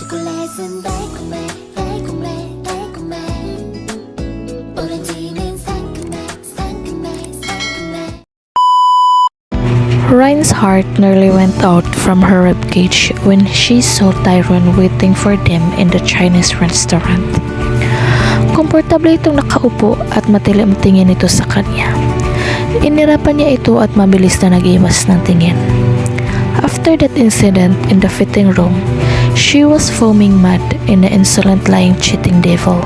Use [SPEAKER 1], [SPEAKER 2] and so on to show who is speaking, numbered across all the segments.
[SPEAKER 1] 초콜릿은 달콤해 달콤해 달콤해 오렌지는 상큼해 상큼해 상큼해.
[SPEAKER 2] Ryan's heart nearly went out from her ribcage when she saw Tyrone waiting for them in the Chinese restaurant. Komportable itong nakaupo at matilim tingin ito sa kanya. Inirapan niya ito at mabilis na nag-iwas ng tingin. After that incident in the fitting room, she was foaming mad in the insolent lying cheating devil.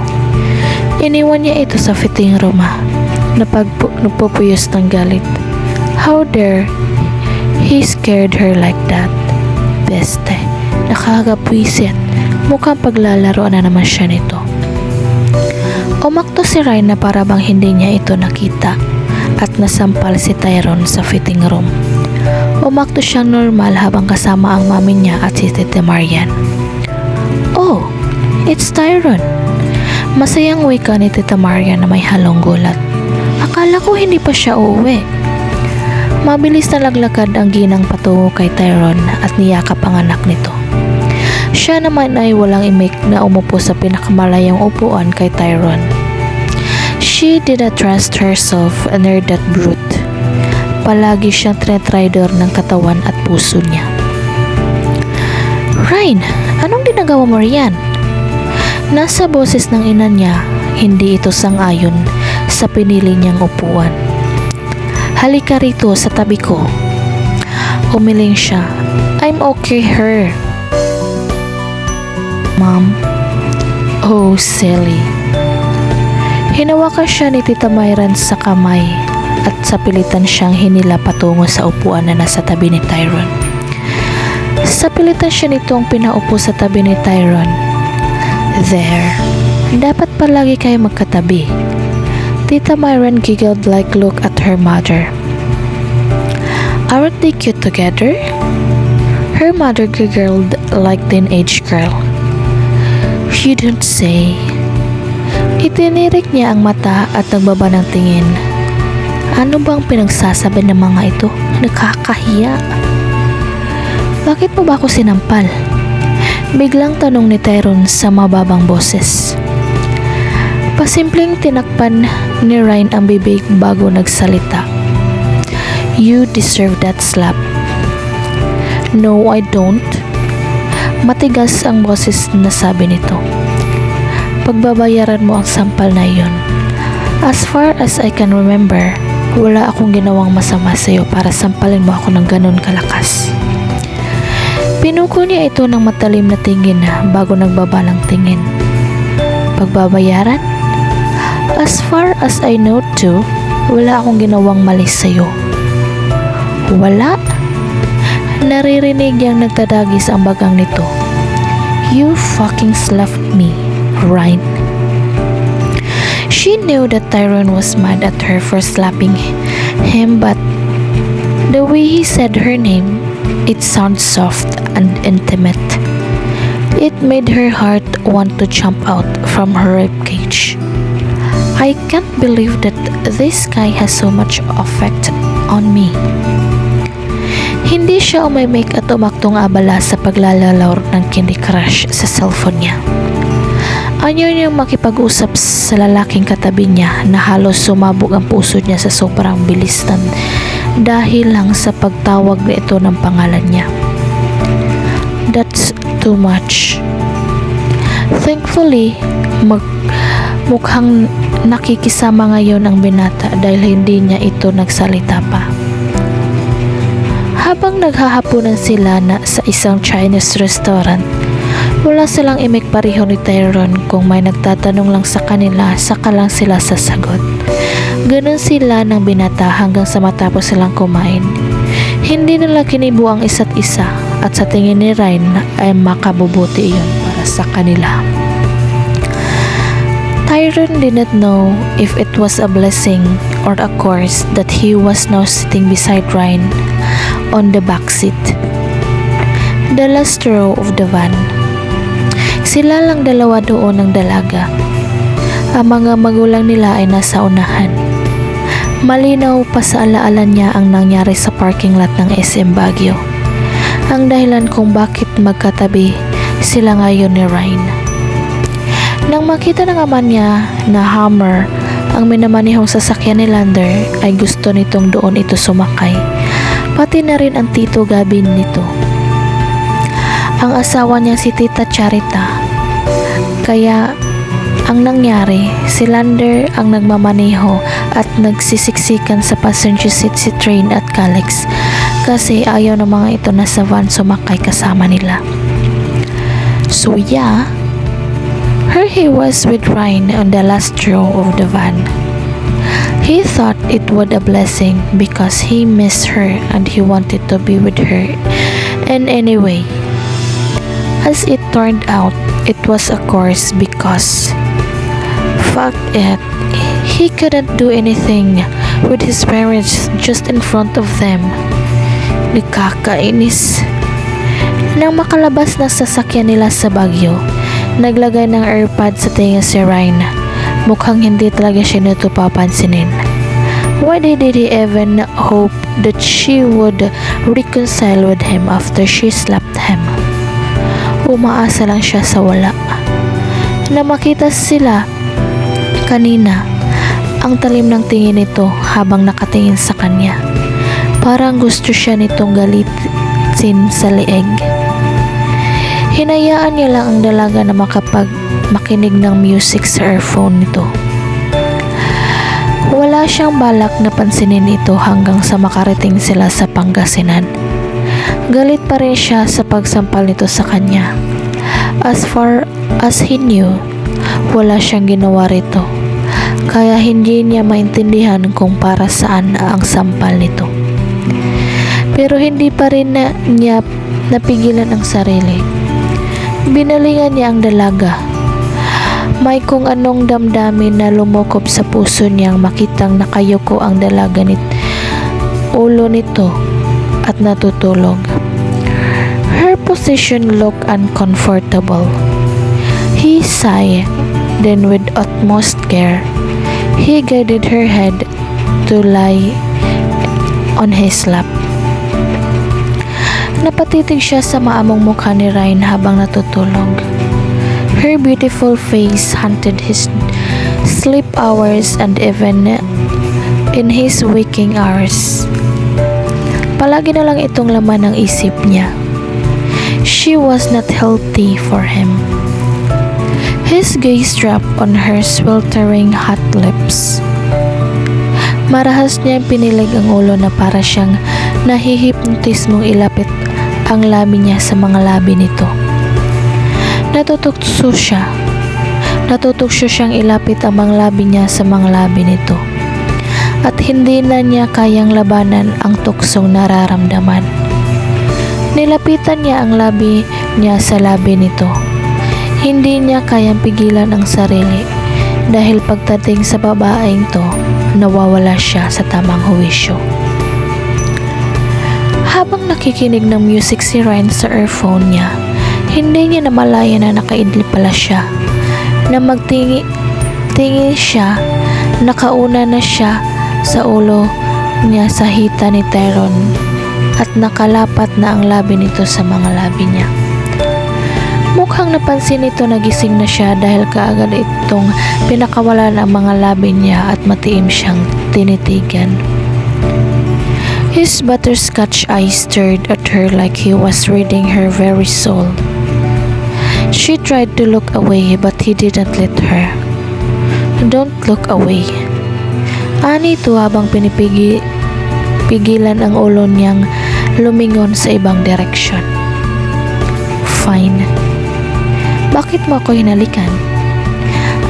[SPEAKER 2] Iniwan niya ito sa fitting room nagpupuyos ng galit. How dare he scared her like that? Beste, nakakapwisit. Mukhang paglalaroan na naman siya nito. Umakto si Ryan na para bang hindi niya ito nakita at nasampal si Tyrone sa fitting room. Umakto siyang normal habang kasama ang mami niya at si Tita Marian. Oh, it's Tyrone. Masayang wika ni Tita Marian na may halong gulat. Akala ko hindi pa siya uuwi. Mabilis na laglakad ang ginang patungo kay Tyrone at niyakap ang anak nito. Siya naman ay walang imik na umupo sa pinakamalayang upuan kay Tyrone. She did not trust herself near that brute. Palagi siyang tretrider ng katawan at puso niya. Ryan, anong ginagawa mo riyan? Nasa boses ng ina niya, hindi ito sang-ayon sa pinili niyang upuan. Halika rito sa tabi ko. Umiling siya. I'm okay, her. Mom. Oh, silly. Hinawakan siya ni Tita Myran sa kamay at sa pilitan siyang hinila patungo sa upuan na nasa tabi ni Tyrone. Sa pilitan siya nitong pinaupo sa tabi ni Tyrone. There. Dapat palagi kayo magkatabi. Tita Myran giggled like look at her mother. Aren't they cute together? Her mother giggled like teenage girl. You don't say. Itinirik niya ang mata at nagbaba ng tingin. Ano bang pinagsasabi ng mga ito? Nakakahiya. Bakit mo ba ako sinampal? Biglang tanong ni Tyrone sa mababang boses. Pasimpleng tinakpan ni Ryan ang bibig bago nagsalita. You deserve that slap. No, I don't. Matigas ang boses na sabi nito. Pagbabayaran mo ang sampal na iyon. As far as I can remember, wala akong ginawang masama sa iyo para sampalin mo ako ng ganun kalakas. Pinuko niya ito ng matalim na tingin bago nagbaba ng tingin. Pagbabayaran? As far as I know too, wala akong ginawang mali sa iyo. Wala? Naririnig niyang nagtadagis ang bagang nito. You fucking slapped me, Ryan. She knew that Tyrone was mad at her for slapping him, but the way he said her name, it sounds soft and intimate. It made her heart want to jump out from her ribcage. I can't believe that this guy has so much effect on me. Hindi siya umimik at umaktong abala sa paglalalaro ng Candy Crush sa cellphone niya. Ayaw niyang makipag-usap sa lalaking katabi niya na halos sumabog ang puso niya sa sobrang bilis dahil lang sa pagtawag nito ng pangalan niya. That's too much. Thankfully, mukhang nakikisama ngayon ang binata dahil hindi niya ito nagsalita pa. Habang naghahapunan sila sa isang Chinese restaurant, wala silang imik pareho ni Tyrone. Kung may nagtatanong lang sa kanila, saka lang sila sasagot. Ganun sila ng binata hanggang sa matapos silang kumain. Hindi nila kinibo ang isa't isa at sa tingin ni Ryan ay makabubuti iyon para sa kanila. Tyrone did not know if it was a blessing or a curse that he was now sitting beside Ryan on the back seat, the last row of the van. Sila lang dalawa doon ng dalaga. Ang mga magulang nila ay nasa unahan. Malinaw pa sa alaala niya ang nangyari sa parking lot ng SM Baguio. Ang dahilan kung bakit magkatabi sila ngayon ni Ryan. Nang makita ng ama niya na Hammer ang minamanihong sasakyan ni Lander, ay gusto nitong doon ito sumakay, pati na rin ang Tito Gavin nito, ang asawa niya si Tita Charita. Kaya ang nangyari, si Lander ang nagmamaneho at nagsisiksikan sa passenger seat si Train at Calix kasi ayaw ng mga ito na sa van sumakay kasama nila. So yeah, here he was with Ryan on the last row of the van. He thought it was a blessing because he missed her and he wanted to be with her. And anyway, as it turned out, it was a course because fact it, he couldn't do anything with his parents just in front of them. Nakakainis. Nang makalabas na sasakyan nila sa Baguio, naglagay ng airpod sa tenga si Ryan. Mukhang hindi talaga siya nito papansinin. Why did he even hope that she would reconcile with him after she slapped him? Umaasa lang siya sa wala. Na makita sila kanina, ang talim ng tingin nito habang nakatingin sa kanya. Parang gusto siya nitong galitin sa leeg. Hinayaan niya lang ang dalaga na makinig ng music sa earphone nito. Wala siyang balak na pansinin ito hanggang sa makarating sila sa Pangasinan. Galit pa rin siya sa pagsampal nito sa kanya. As far as he knew, wala siyang ginawa rito. Kaya hindi niya maintindihan kung para saan ang sampal nito. Pero hindi pa rin niya napigilan ang sarili. Binalingan niya ang dalaga. May kung anong damdamin na lumukop sa puso niyang makitang nakayuko ang dalaga ulo nito at natutulog. Her position looked uncomfortable. He sighed, then with utmost care, he guided her head to lie on his lap. Napatitig siya sa maamong mukha ni Ryan habang natutulog. Her beautiful face haunted his sleep hours and even in his waking hours. Palagi na lang itong laman ng isip niya. She was not healthy for him. His gaze dropped on her sweltering hot lips. Marahas niya pinilig ang ulo na para siyang nahihipnotismong ilapit ang labi niya sa mga labi nito. Natutukso siyang ilapit ang mga labi niya sa mga labi nito. At hindi na niya kayang labanan ang tuksong nararamdaman. Nilapitan niya ang labi niya sa labi nito. Hindi niya kayang pigilan ang sarili dahil pagdating sa babaeng to, nawawala siya sa tamang huwisyo. Habang nakikinig ng music si Ryan sa earphone niya, hindi niya namalaya na nakaidli pala siya. Na magtingin siya, nakauna na siya sa ulo niya sa hita ni Tyrone at nakalapat na ang labi nito sa mga labi niya. Mukhang napansin nito na gising na siya dahil kaagad itong pinakawalan ang mga labi niya at matiim siyang tinitigan. His butterscotch eyes stared at her like he was reading her very soul. She tried to look away but he didn't let her. Don't look away. Ani ito habang pigilan ang ulo niyang lumingon sa ibang direksyon. Fine. Bakit mo ako hinalikan?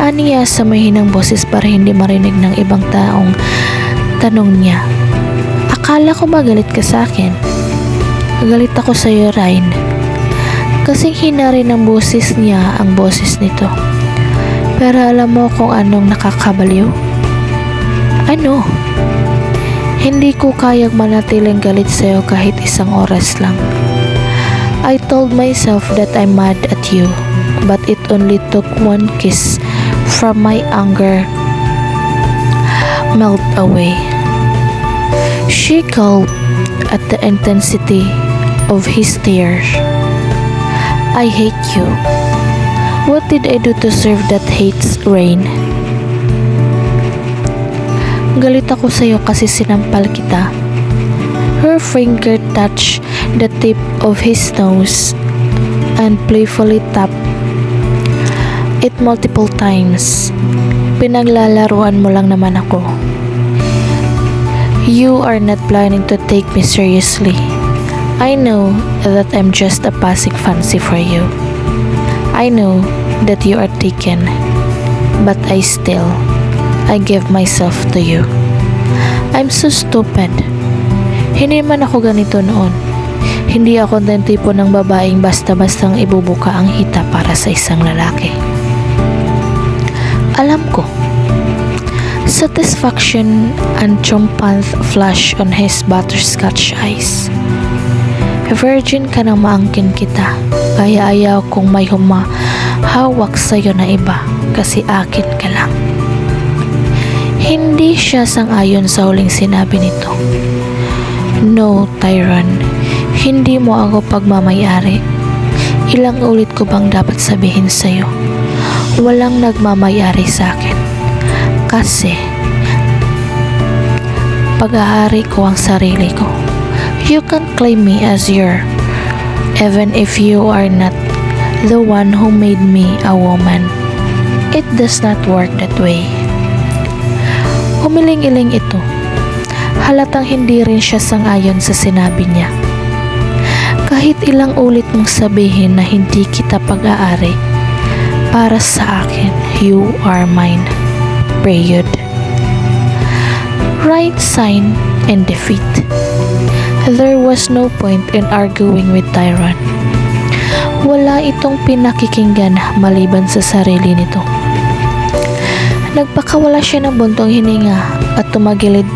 [SPEAKER 2] Aniya sa mahinang boses para hindi marinig ng ibang taong tanong niya. Akala ko magalit ka sa akin. Galit ako sa iyo, Ryan. Kasing hina rin ng boses niya ang boses nito. Pero alam mo kung anong nakakabaliw? Ano? Hindi ko kayang manatiling galit sa iyo kahit isang oras lang. I told myself that I'm mad at you, but it only took one kiss from my anger melt away. She gulped at the intensity of his tears. I hate you. What did I do to deserve that hate's rain? Galit ako sa'yo kasi sinampal kita. Her finger touched the tip of his nose and playfully tapped it multiple times. Pinaglalaruan mo lang naman ako. You are not planning to take me seriously. I know that I'm just a passing fancy for you. I know that you are taken, but I give myself to you. I'm so stupid. Hindi man ako ganito noon. Hindi ako ng tipo ng babaeng basta-bastang ibubuka ang hita para sa isang lalaki. Alam ko. Satisfaction and triumphant flash on his butterscotch eyes. Virgin ka nang maangkin kita, kaya ayaw kong may humahawak sa'yo na iba kasi akin ka lang. Hindi siya sang-ayon sa huling sinabi nito. No, Tyron, hindi mo ako pagmamayari. Ilang ulit ko bang dapat sabihin sa'yo? Walang nagmamayari sa akin. Kasi, pag-aari ko ang sarili ko. You can claim me as your, even if you are not the one who made me a woman. It does not work that way. Humiling-iling ito. Halatang hindi rin siya sang-ayon sa sinabi niya. Kahit ilang ulit mong sabihin na hindi kita pag-aari, para sa akin, you are mine. Period. Right sign and defeat. There was no point in arguing with Tyron. Wala itong pinakikinggan maliban sa sarili nito. Nagpakawala siya ng buntong hininga at tumagilid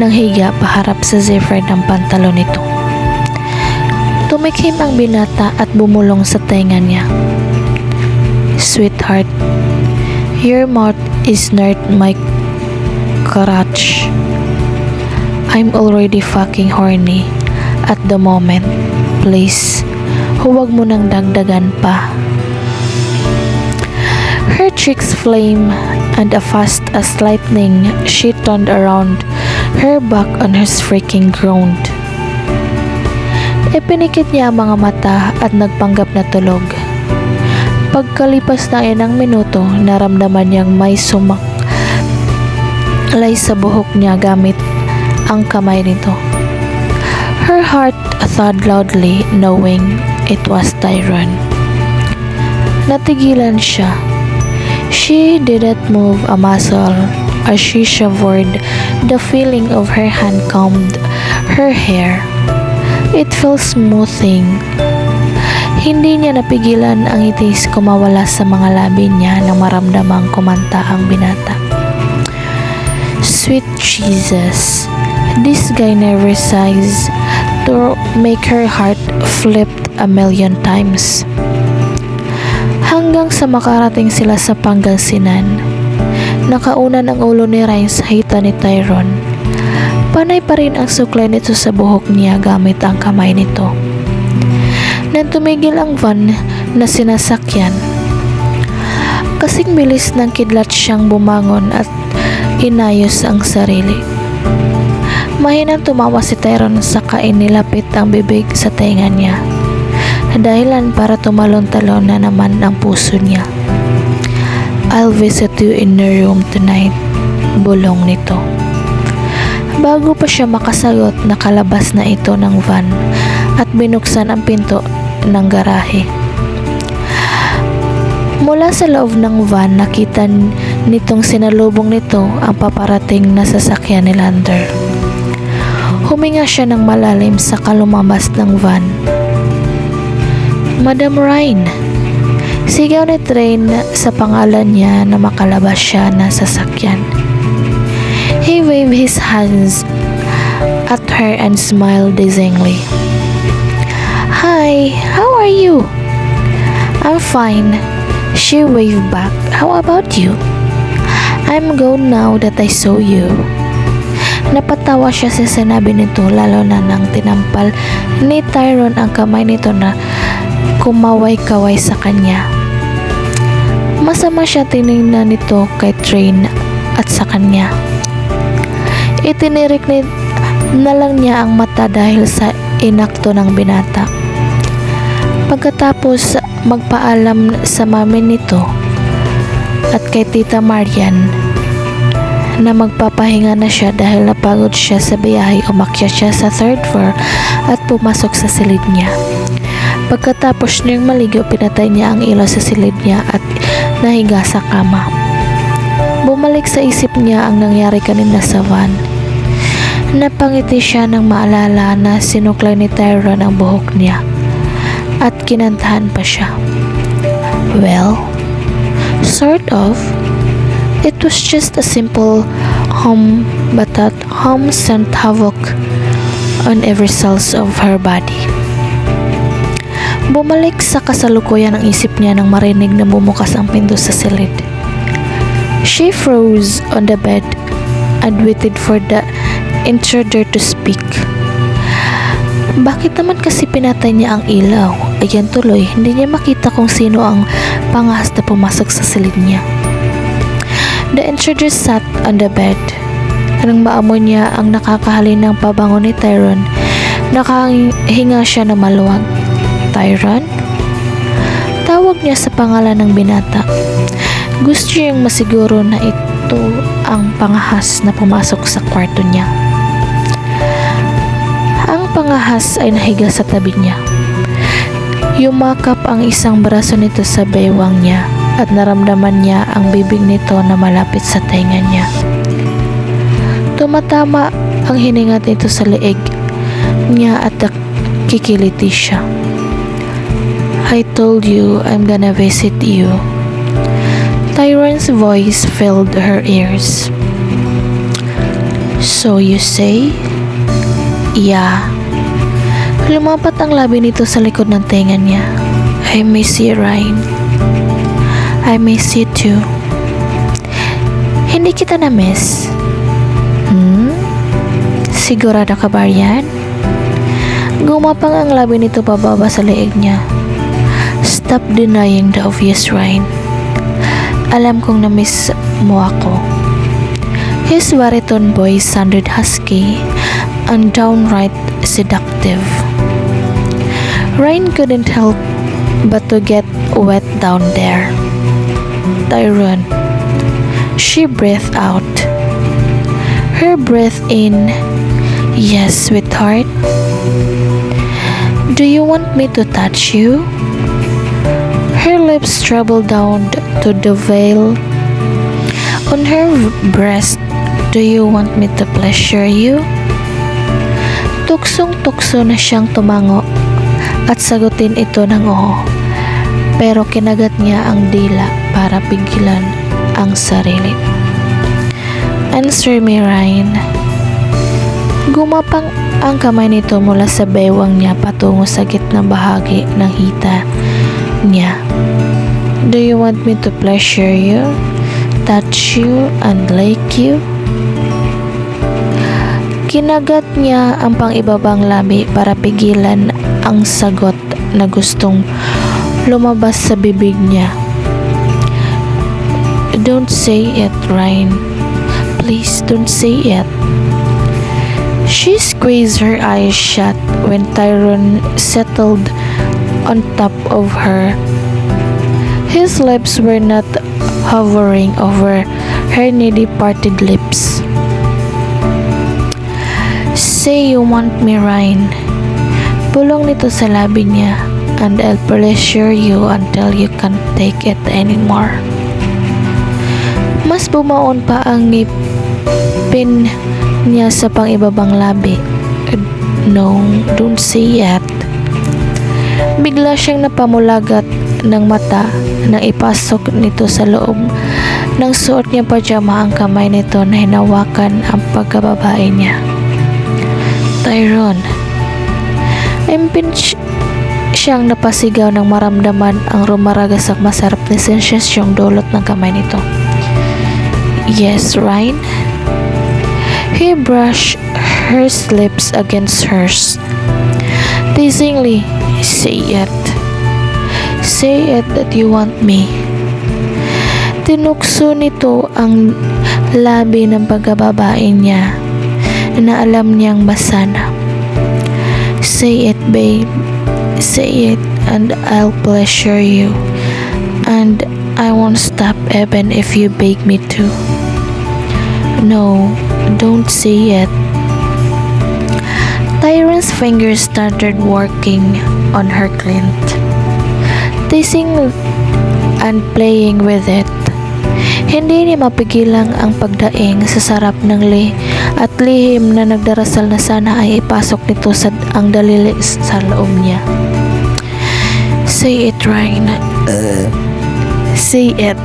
[SPEAKER 2] ng higa paharap sa zipper ng pantalon nito. Tumikhim ang binata at bumulong sa tenga niya. Sweetheart, your mouth is not my crotch. I'm already fucking horny at the moment. Please, huwag mo nang dagdagan pa. Her cheeks flame and fast as lightning, she turned around, her back on his freaking ground. Ipinikit niya ang mga mata at nagpanggap na tulog. Pagkalipas ng ilang minuto, naramdaman niyang may sumaklay sa buhok niya gamit ang kamay nito. Her heart thud loudly knowing it was Tyron. Natigilan siya. She didn't move a muscle as she shivered the feeling of her hand combed her hair. It felt smoothing. Hindi niya napigilan ang itis kumawala sa mga labi niya nang maramdamang kumanta ang binata. Sweet Jesus, this guy never sighs to make her heart flipped a million times. Hanggang sa makarating sila sa Pangasinan, nakaunan ang ulo ni Ryan sa hita ni Tyron. Panay pa rin ang suklay nito sa buhok niya gamit ang kamay nito. Nang tumigil ang van na sinasakyan, kasing bilis ng kidlat siyang bumangon at inayos ang sarili. Mahinang tumawa si Tyron saka inilapit ang bibig sa tenga niya. Dahilan para tumalon-talon na naman ang puso niya. I'll visit you in your room tonight, bulong nito. Bago pa siya makasagot, nakalabas na ito ng van at binuksan ang pinto ng garahe. Mula sa loob ng van, nakita nitong sinalubong nito ang paparating na sasakyan ni Lander. Huminga siya ng malalim sa lumabas ng van. Madam Ryan, sigaw ni Train sa pangalan niya na makalabas siya na sasakyan. He waved his hands at her and smiled dazingly. Hi, how are you? I'm fine. She waved back. How about you? I'm good now that I saw you. Napatawa siya sa sinabi nito lalo na nang tinampal ni Tyron ang kamay nito na kumaway-kaway sa kanya. Masama siya tinignan nito kay Train at sa kanya. Itinirik na lang niya ang mata dahil sa inakto ng binata. Pagkatapos magpaalam sa mami nito at kay Tita Marian na magpapahinga na siya dahil napagod siya sa biyahe, umakyat siya sa third floor at pumasok sa silid niya. Pagkatapos niyang maligo, pinatay niya ang ilaw sa silid niya at nahiga sa kama. Bumalik sa isip niya ang nangyari kanina sa van. Napangiti siya nang maalala na sinuklay ni Tyrone ang buhok niya at kinantahan pa siya. Well, sort of. It was just a simple hum, but that hum sent havoc on every cells of her body. Bumalik sa kasalukuyan ang isip niya nang marinig na bumukas ang pinto sa silid. She froze on the bed and waited for the intruder to speak. Bakit naman kasi pinatay niya ang ilaw? Ayan tuloy, hindi niya makita kung sino ang pangahas na pumasok sa silid niya. The intruder sat on the bed. Nang maamoy niya ang nakakahalin ng pabango ni Tyrone, nakahinga siya na maluwag. Tyrone? Tawag niya sa pangalan ng binata. Gusto niyang masiguro na ito ang pangahas na pumasok sa kwarto niya. Ang pangahas ay nahiga sa tabi niya. Yumakap ang isang braso nito sa baywang niya at naramdaman niya ang bibig nito na malapit sa tenga niya. Tumatama ang hininga nito sa leeg niya at nakikiliti siya. I told you I'm gonna visit you. Tyrone's voice filled her ears. So you say? Yeah. Lumapat ang labi nito sa likod ng tenga niya. I miss you, Ryan. I miss you too. Hindi kita na-miss? Sigurado ka ba yan? Gumapang ang labi nito pababa sa leeg niya. Stop denying the obvious, Ryan. Alam kong na-miss mo ako. His baritone voice sounded husky and downright seductive. Ryan couldn't help but to get wet down there. Tyrone. She breathed out. Her breath in. Yes, sweetheart. Do you want me to touch you? Her lips traveled down to the veil on her breast. Do you want me to pleasure you? Tuksong-tukso na siyang tumango at sagutin ito ng oo. Pero kinagat niya ang dila para pigilan ang sarili. Answer me, Ryan. Gumapang ang kamay nito mula sa baywang niya patungo sa gitnang bahagi ng hita niya. Do you want me to pleasure you, touch you, and lick you? Kinagat niya ang pang-ibabang labi para pigilan ang sagot na gustong lumabas sa bibig niya. Don't say it, Ryan. Please don't say it. She squeezed her eyes shut when Tyrone settled on top of her. His lips were not hovering over her needy parted lips. Say you want me, Ryan. Bulong nito sa labi niya, and I'll pleasure you until you can't take it anymore. Mas bumaon pa ang ngipin niya sa pang-ibabang labi. No, don't say it. Bigla siyang napamulagat ng mata nang ipasok nito sa loob ng suot niya pajama ang kamay nito na hinawakan ang pagkababae niya. Tyrone. Impinch siyang napasigaw nang maramdaman ang rumaragas at masarap na sensasyong dulot ng kamay nito. Yes, Ryan? He brushed her lips against hers. Teasingly, say it. Say it that you want me. Tinukso nito ang labi ng pagkababae niya na alam niyang masana. Say it, babe. Say it and I'll pleasure you. And I won't stop even if you beg me to. No, don't say it. Tyron's fingers started working on her glint, teasing and playing with it. Hindi niya mapigilang ang pagdaing sa sarap ng at lihim na nagdarasal na sana ay ipasok nito ang daliri sa loob niya. Say it, Ryan. Say it.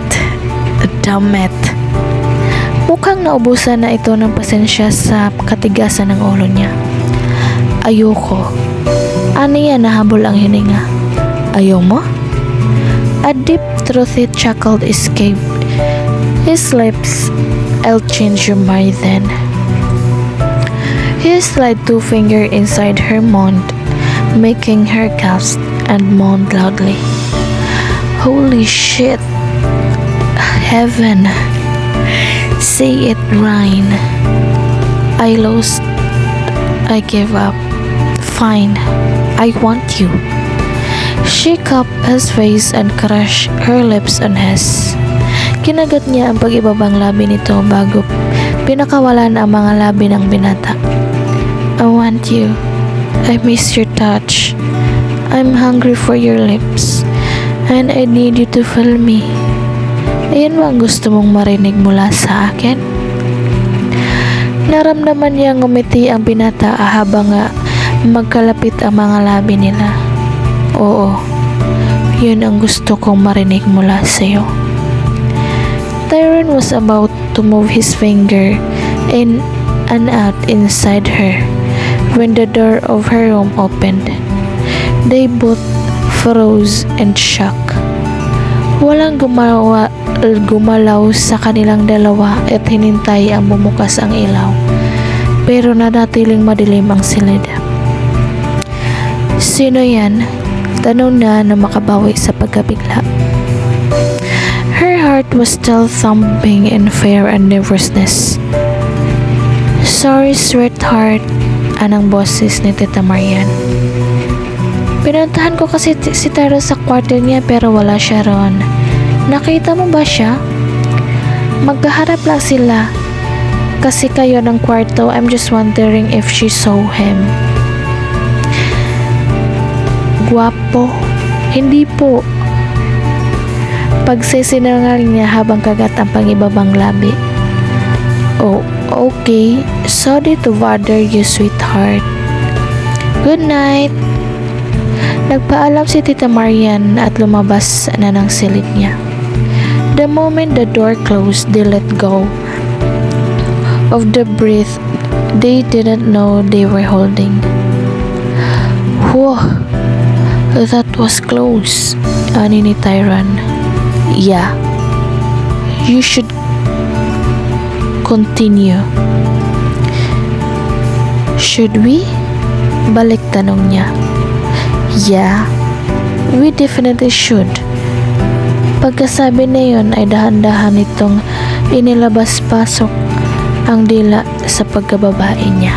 [SPEAKER 2] Damn it. Mukhang naubusan na ito ng pasensya sa katigasan ng ulo niya. Ayoko. Aniya nahabol ang hininga. Ayaw mo? A deep-throated chuckle escaped his lips. I'll change your mind then. He slid 2 fingers inside her mouth, making her gasp and moan loudly. Holy shit. Heaven. Say it, Ryan. I lost. I gave up. Fine. I want you. She cupped his face and crushed her lips on his. Kinagat niya ang pag-ibabang labi nito bago pinakawalan ang mga labi ng binata. I want you. I miss your touch. I'm hungry for your lips. And I need you to feel me. Ayan ba ang gusto mong marinig mula sa akin? Naramdaman niya ngumiti ang binata habang magkalapit ang mga labi nila. Oo, yun ang gusto kong marinig mula sa'yo. Tyron was about to move his finger in and out inside her when the door of her room opened. They both froze in shock. Walang gumalaw sa kanilang dalawa at hinintay ang bumukas ang ilaw. Pero nanatiling madilim ang silid. Sino yan? Tanong na makabawi sa pagkabigla. Her heart was still thumping in fear and nervousness. Sorry, sweetheart, anang boses ni Tita Marian. Pinuntahan ko kasi si Tyron sa kwarto niya pero wala siya ron. Nakita mo ba siya? Magkaharap lang sila. Kasi kayo ng kwarto, I'm just wondering if she saw him. Guwapo? Hindi po. Pagsisinungaling niya habang kagat ang pangibabang labi. Oh, okay. Sorry to bother you, sweetheart. Good night. Nagpaalam si Tita Marian at lumabas na ng silid niya. The moment the door closed, they let go of the breath they didn't know they were holding. Whoa, that was close, ani ni Tyron. Yeah, you should continue. Should we? Balik tanong niya. Yeah, we definitely should. Pagkasabi na yun ay dahan-dahan itong inilabas-pasok ang dila sa pagkababae niya.